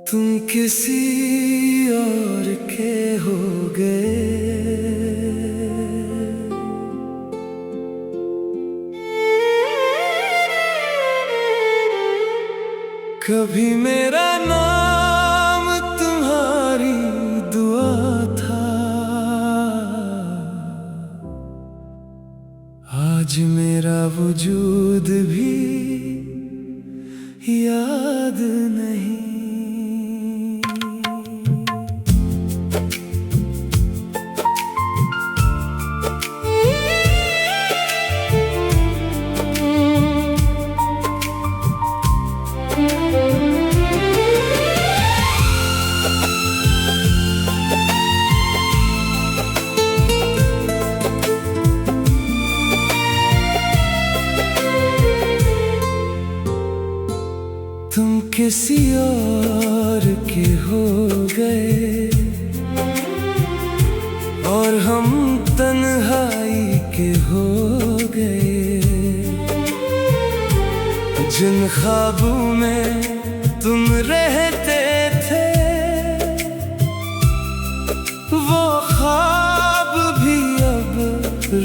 तुम किसी और के हो गए। कभी मेरा नाम तुम्हारी दुआ था, आज मेरा वजूद भी याद नहीं। तुम किसी और के हो गए और हम तन्हाई के हो गए। जिन ख्वाबों में तुम रहते थे वो ख्वाब भी अब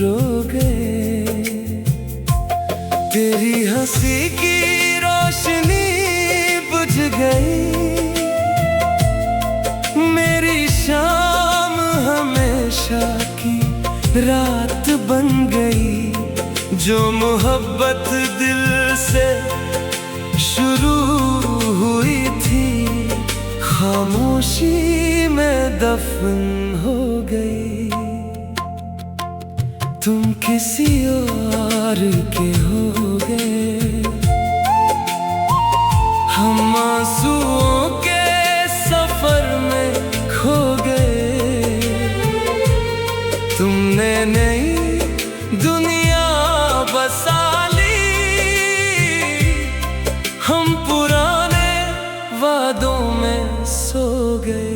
रो गए। तेरी हंसी की रोशनी बुझ गई, मेरी शाम हमेशा की रात बन गई। जो मोहब्बत दिल से शुरू हुई थी खामोशी में दफन हो गई। तुम किसी और के हो गए, हम आंसुओं के सफर में खो गए। तुमने नई दुनिया बसा ली, हम पुराने वादों में सो गए।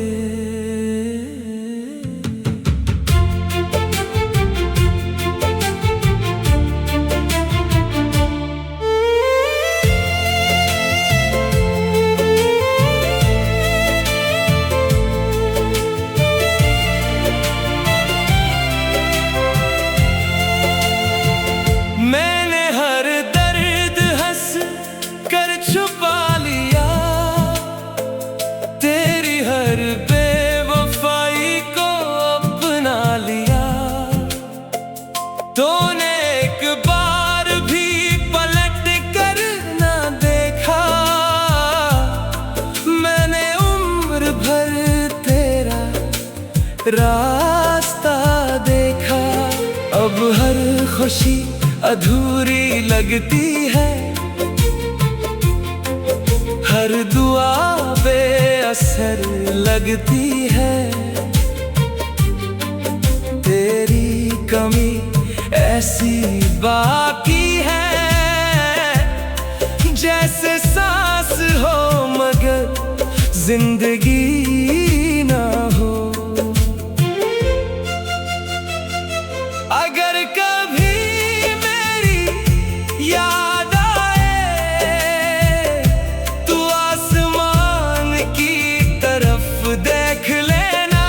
छुपा लिया तेरी हर बेवफाई को अपना लिया। तूने एक बार भी पलट कर ना देखा, मैंने उम्र भर तेरा रास्ता देखा। अब हर खुशी अधूरी लगती है, हर दुआ बेअसर लगती है। तेरी कमी ऐसी बाकी है जैसे सांस हो मगर जिंदगी ना हो। अगर कभी मेरी याद देख लेना,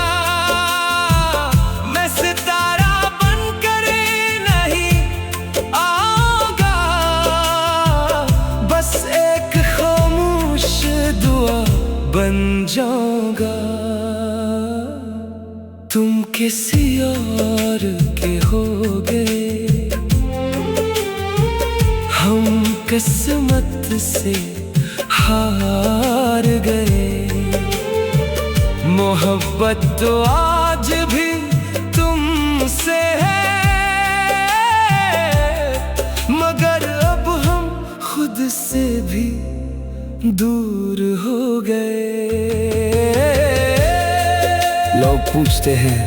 मैं सितारा बनकर नहीं आऊंगा, बस एक खामोश दुआ बन जाऊंगा। तुम किसी और के हो गए, हम किस्मत से हार गए। मोहब्बत तो आज भी तुमसे है, मगर अब हम खुद से भी दूर हो गए। लोग पूछते हैं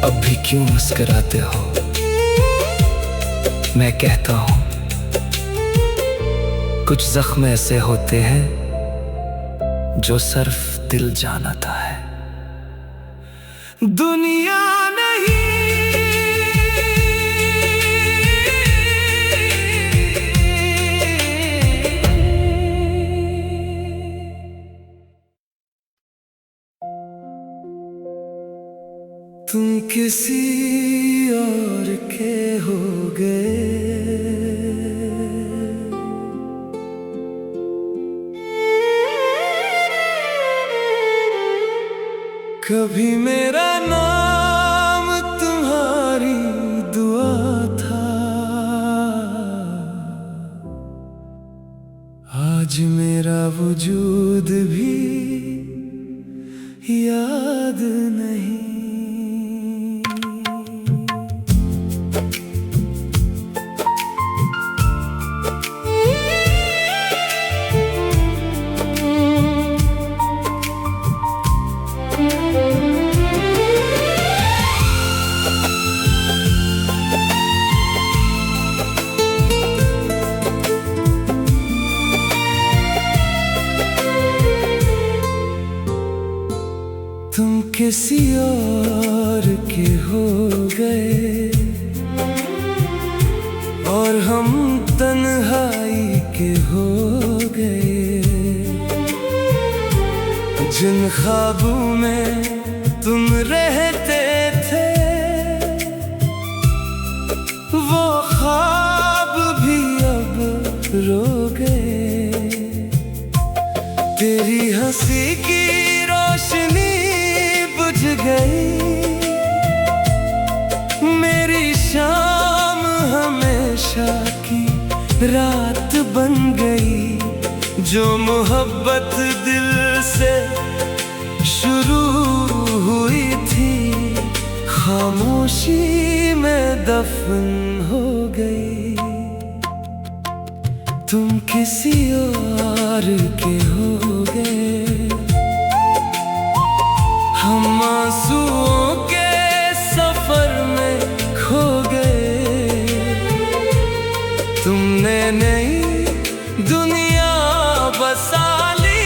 अब भी क्यों मुस्कुराते हो, मैं कहता हूं कुछ जख्म ऐसे होते हैं जो सिर्फ दिल जानता है। दुनिया नहीं किसी और के हो गए। कभी मेरा नाम तुम्हारी दुआ था, आज मेरा वजूद भी याद नहीं। तुम किसी और के हो गए और हम तन्हाई के हो गए। जिन ख्वाबों में तुम रहते थे वो ख्वाब भी अब रो गए। तेरी हंसी की रोशनी बुझ गई, मेरी शाम हमेशा की रात बन गई। जो मोहब्बत दिल से शुरू हुई थी खामोशी में दफन हो गई। तुम किसी और के हो गए, हम आंसुओं के सफर में खो गए। तुमने नई दुनिया बसा ली,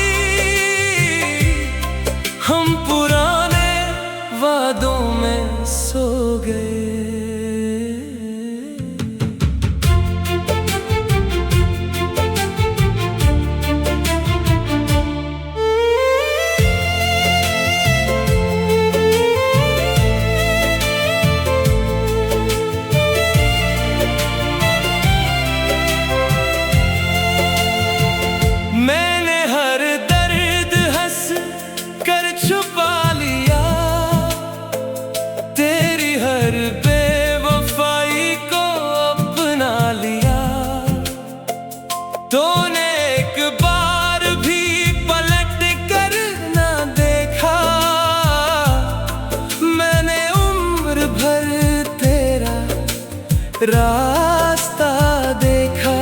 हम पुराने वादों में सो गए। बेवफाई को अपना लिया, तूने एक बार भी पलट कर ना देखा। मैंने उम्र भर तेरा रास्ता देखा।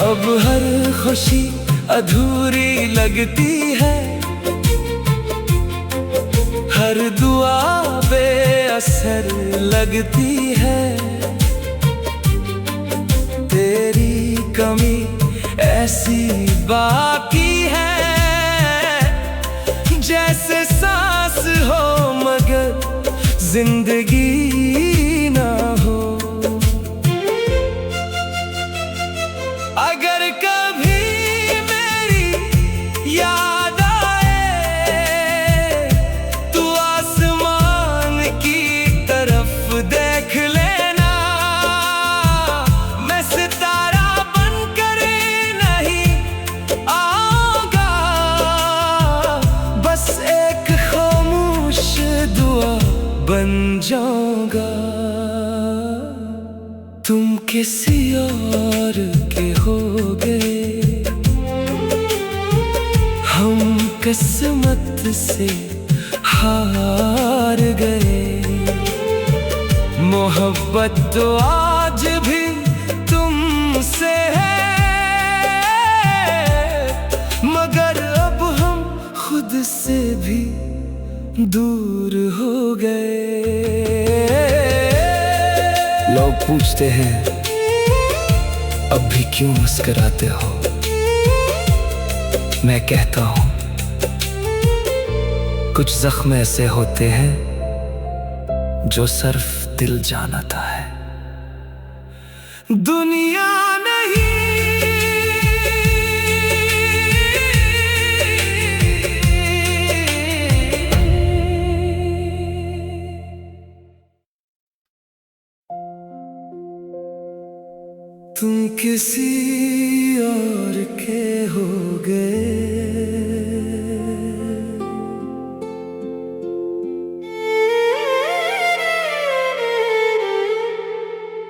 अब हर खुशी अधूरी लगती है, हर दुआ बेअसर लगती है। तेरी कमी ऐसी बाकी है जैसे सांस हो मगर जिंदगी ना हो। अगर कभी मेरी याद देख लेना, मैं सितारा बनकर नहीं आऊंगा, बस एक खामोश दुआ बन जाऊंगा। तुम किसी और के हो गए, हम किस्मत से हार गए। मोहब्बत तो आज भी तुमसे है, मगर अब हम खुद से भी दूर हो गए। लोग पूछते हैं अब भी क्यों मुस्कुराते हो, मैं कहता हूँ कुछ जख्म ऐसे होते हैं जो सिर्फ दिल जानता है। दुनिया नहीं किसी और के हो गए।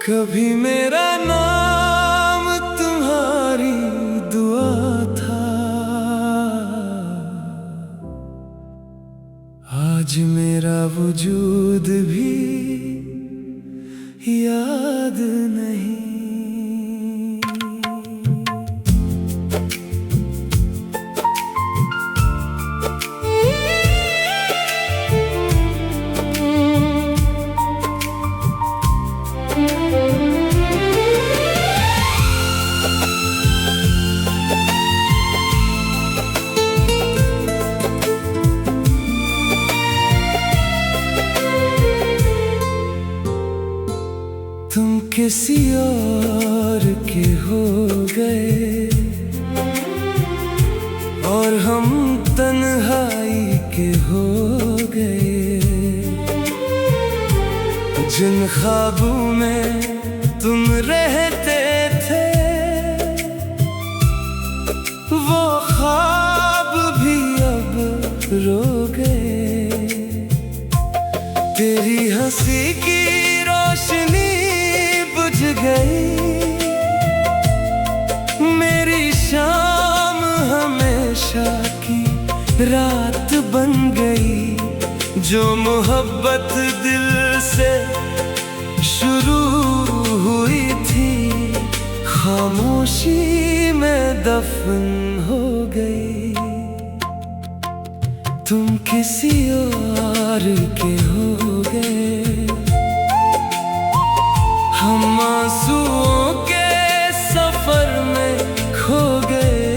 कभी मेरा नाम तुम्हारी दुआ था, आज मेरा वजूद भी याद नहीं। तुम किसी और के हो गए और हम तन्हाई के हो गए। जिन ख्वाबों में तुम रहते थे वो ख्वाब भी अब रो गए। तेरी हंसी की रोशनी बुझ गई, मेरी शाम हमेशा की रात बन गई। जो मोहब्बत दिल से शुरू हुई थी खामोशी में दफन हो गई। तुम किसी और के हो गए, हम आंसुओं के सफर में खो गए।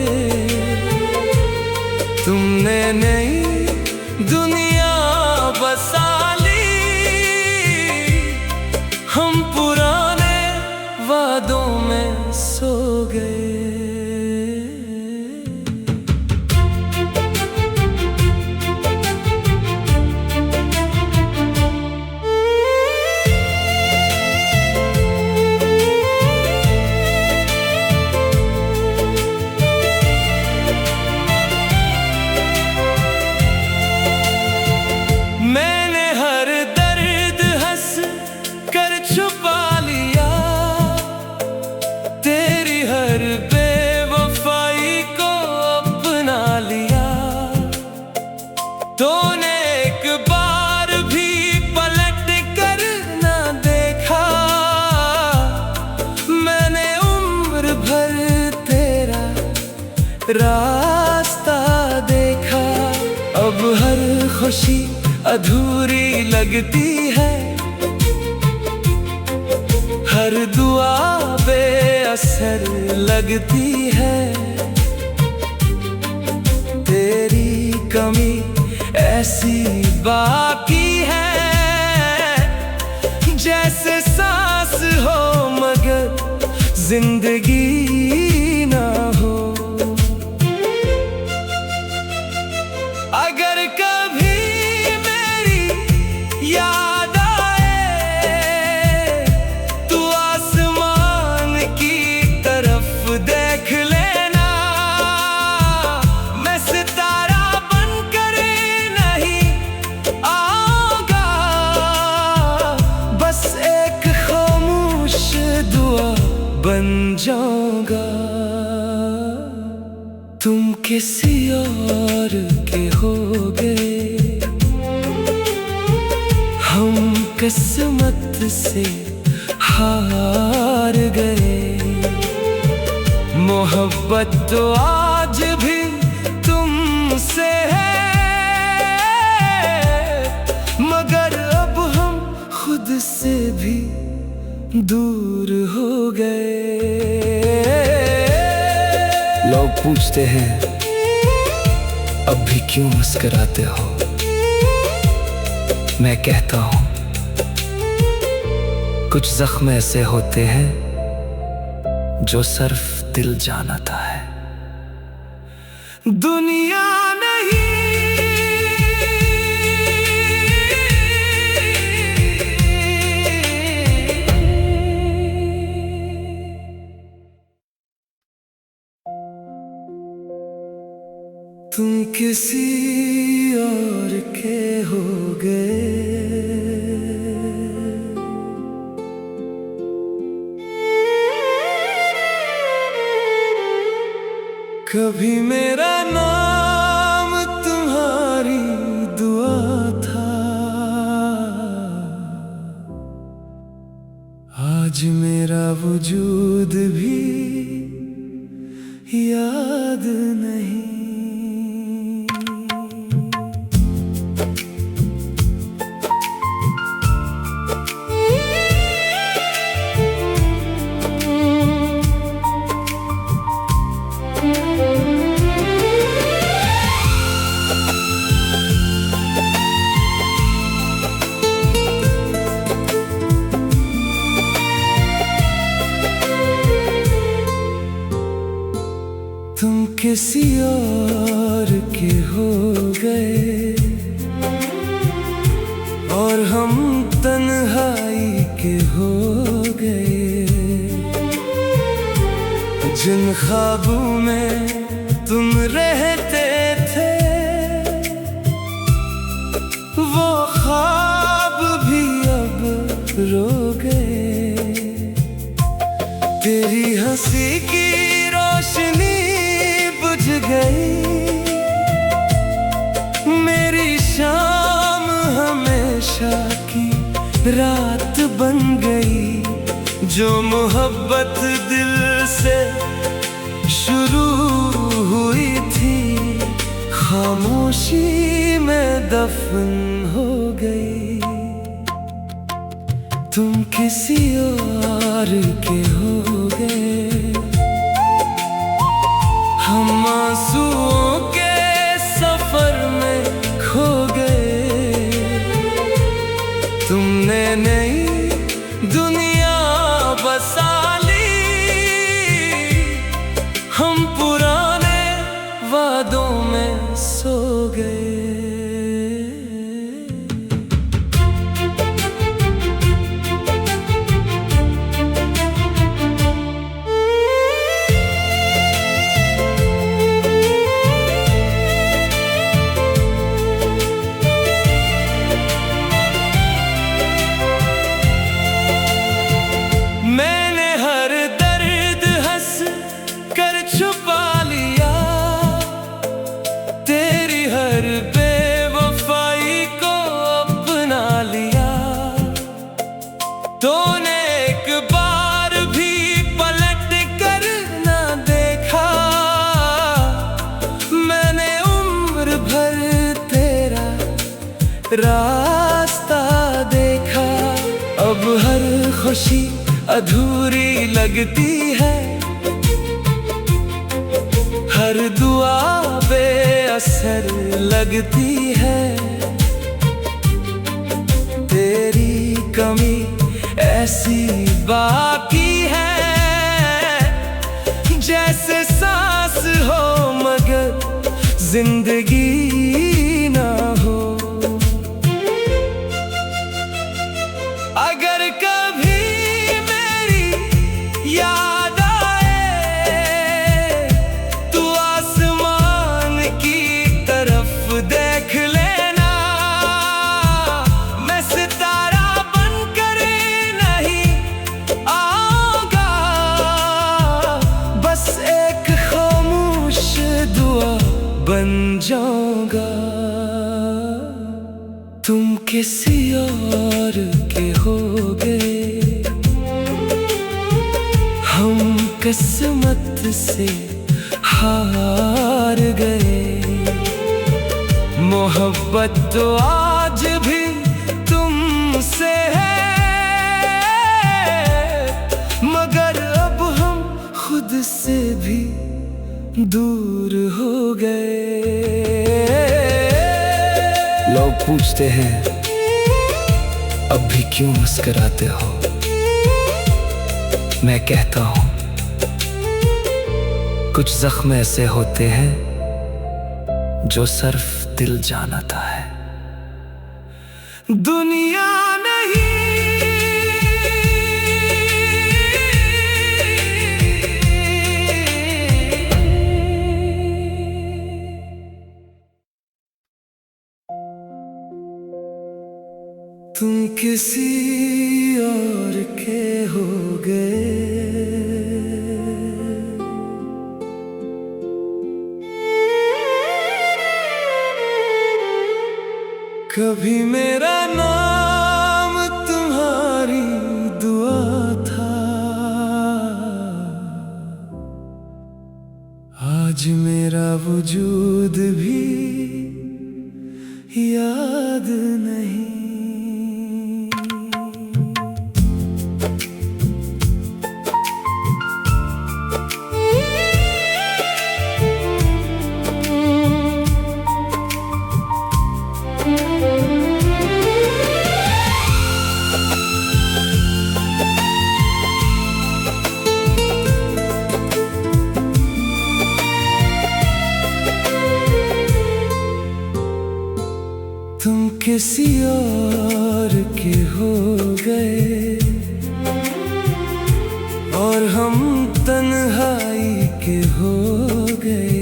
तुमने नई दुनिया बसा ली, हम पुराने वादों में सो गए। मैंने हर दर्द हंस कर छुपा लिया, तेरी हर बेवफाई को अपना लिया। तूने एक बार भी पलट कर ना देखा, मैंने उम्र भर तेरा रास्ता देखा। अब हर खुशी अधूरी लगती है, हर दुआ बेअसर लगती है। तेरी कमी ऐसी बाकी है, जैसे सांस हो मगर जिंदगी ना हो। अगर कभी याद आए तू आसमान की तरफ देख लेना, मैं सितारा बनकर नहीं आऊंगा, बस एक खामोश दुआ बन जाऊंगा। तुम किसी और के हो गए, हम किस्मत से हार गए। मोहब्बत तो आज भी तुमसे है, मगर अब हम खुद से भी दूर हो गए। लोग पूछते हैं अब भी क्यों मुस्कुराते हो, मैं कहता हूं कुछ जख्म ऐसे होते हैं जो सिर्फ दिल जानता है। दुनिया तुम किसी और के हो गए। कभी मेरा नाम तुम्हारी दुआ था, आज मेरा वजूद भी याद नहीं। तुम किसी और के हो गए और हम तन्हाई के हो गए। जिन ख्वाबों में तुम रहते थे वो ख्वाब भी अब रो गए। तेरी हंसी की रोशनी बुझ गई, मेरी शाम हमेशा की रात बन गई। जो मोहब्बत दिल से शुरू हुई थी खामोशी में दफन हो गई। तुम किसी और के हो गए, हम आंसुओं के सफर में खो गए। तुमने नई दुनिया बसा ली, हम पुराने वादों में सो गए। छुपा लिया तेरी हर बेवफाई को अपना लिया। तूने एक बार भी पलट कर ना देखा, मैंने उम्र भर तेरा रास्ता देखा। अब हर खुशी अधूरी लगती है, हर दुआ बेअसर लगती है। तेरी कमी ऐसी बाकी है जैसे सांस हो मगर जिंदगी ना हो। अगर कभी मेरी याद देख लेना, मैं सितारा बनकर नहीं आऊंगा, बस एक खामोश दुआ बन जाऊंगा। तुम किसी और के हो गए, हम किस्मत से हार गए। मोहब्बत तो आज भी तुमसे है, मगर अब हम खुद से भी दूर हो गए। लोग पूछते हैं अब भी क्यों मुस्कुराते हो, मैं कहता हूँ कुछ जख्म ऐसे होते हैं जो सिर्फ दिल जानता है। दुनिया नहीं तुम किसी और के हो गए। कभी मेरा नाम तुम्हारी दुआ था, आज मेरा वजूद भी याद नहीं। तुम किसी और के हो गए और हम तन्हाई के हो गए।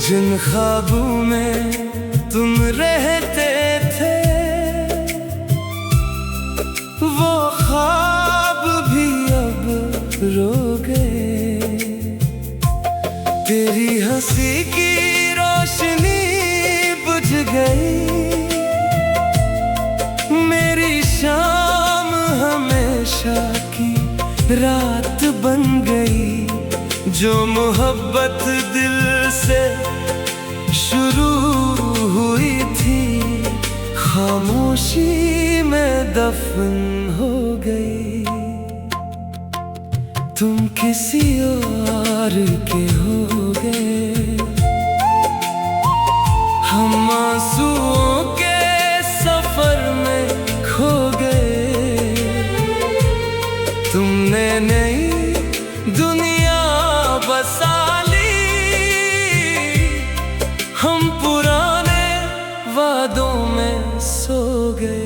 जिन ख्वाबों में तुम रहते थे वो ख्वाब भी अब रो गए। तेरी हंसी की रोशनी बुझ गई, मेरी शाम हमेशा की रात बन गई। जो मोहब्बत दिल से शुरू हुई थी खामोशी में दफन हो गई। तुम किसी और के हो गए, हम आंसुओं के सफर में खो गए। तुमने नई दुनिया बसा ली, हम पुराने वादों में सो गए।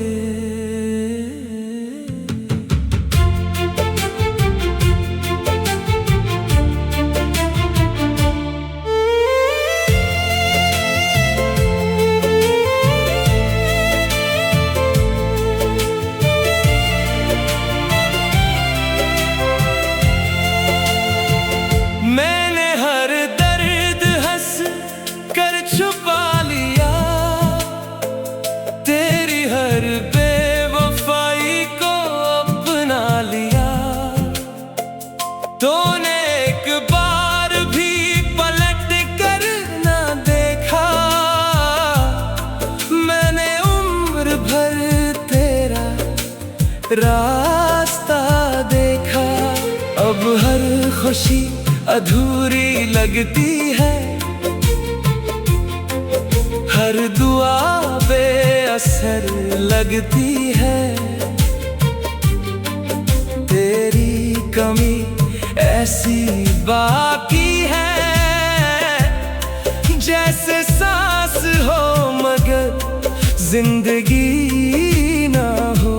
छुपा लिया तेरी हर बेवफाई को अपना लिया। तूने एक बार भी पलट कर ना देखा, मैंने उम्र भर तेरा रास्ता देखा। अब हर खुशी अधूरी लगती है, हर दुआ बेअसर लगती है। तेरी कमी ऐसी बाकी है जैसे सांस हो मगर जिंदगी ना हो।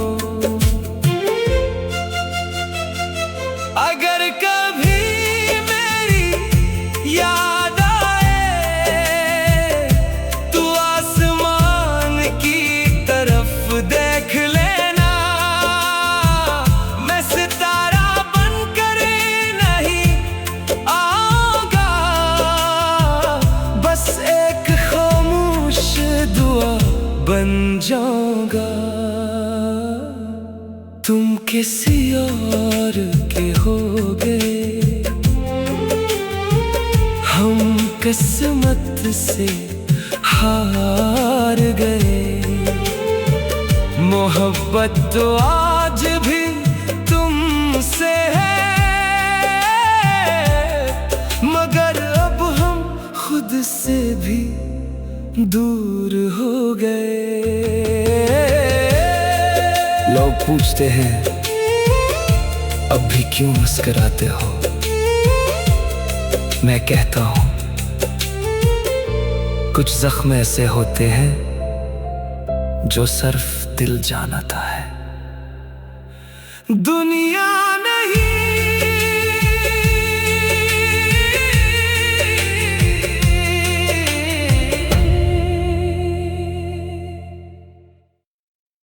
अगर कभी मेरी याद देख लेना, मैं सितारा बनकर नहीं आऊंगा, बस एक खामोश दुआ बन जाऊंगा। तुम किसी और के हो गए, हम किस्मत से हार गए। मोहब्बत तो आज भी तुमसे है, मगर अब हम खुद से भी दूर हो गए। लोग पूछते हैं अब भी क्यों मुस्कुराते हो, मैं कहता हूँ कुछ जख्म ऐसे होते हैं जो सिर्फ दिल जानता है। दुनिया